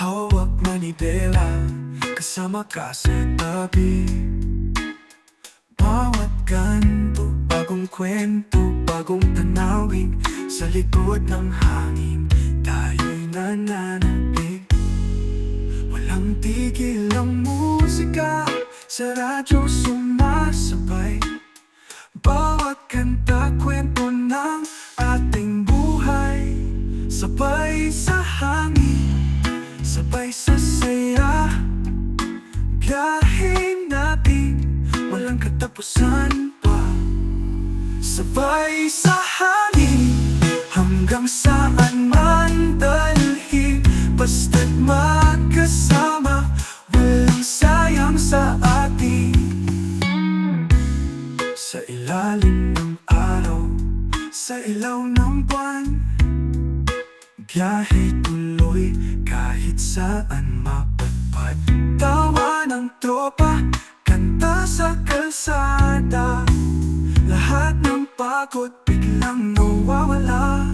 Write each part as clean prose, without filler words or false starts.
Hawak manibela, kasama ka sa tabi. Bawat kanto, bagong kwento, bagong tanawin. Sa likod ng hangin, tayo'y nananabik. Walang tigil ang musika, sa radyo sumasabay. Bawat kanta, kwento ng ating buhay. Sabay sa hangin, sabay sa saya. Biyahe natin, walang katapusan pa. Sabay sa hangin, hanggang saan man dalhin. Basta't magkasama, walang sayang sa atin. Sa ilalim ng araw, sa ilaw ng buwan, biyahe tuloy kahit saan mapadpad. Tawa ng tropa, kanta sa kalsada. Lahat ng pagod biglang nawawala.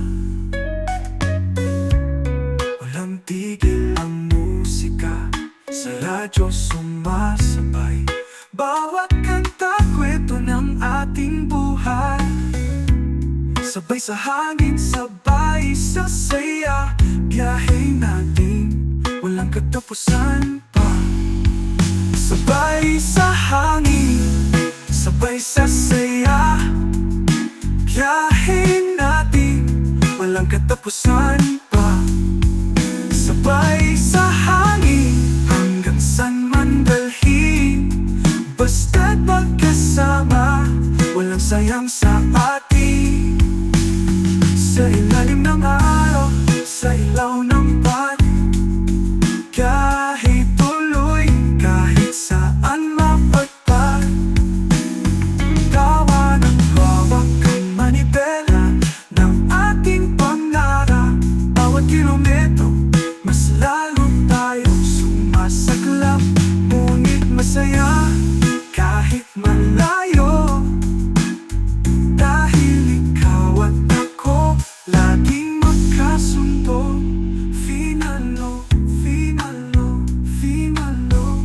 Walang tigil ang musika, sa radyo sumasabay. Bawat kanta, kwento ng ating buhay. Sabay sa hangin, sabay sa saya. Biyahe natin, walang katapusan pa. Sabay sa hangin, sabay sa saya. Biyahe natin, walang katapusan pa. Sabay sa hangin, hanggang saan man dalhin. Basta't magkasama, walang sayang sa atin. Sa ilalim ng araw, sa ilaw ng buwan, biyahe tuloy kahit saan mapadpad. Tawa ng hawak ang manibela ng ating pangarap. Bawat kilometro, mas lalo tayong sumasaklap. Ngunit masaya kahit malayo, dahil ikaw at ako laging magkasundo. Finalo, finalo, finalo.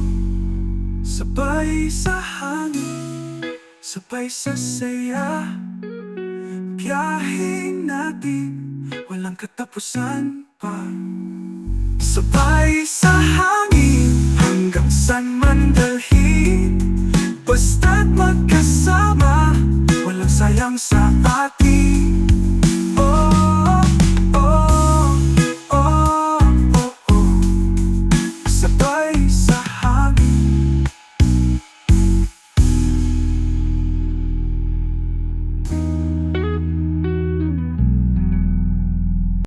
Sabay sa hangin, sabay sa saya. Biyahe natin, walang katapusan pa. Sabay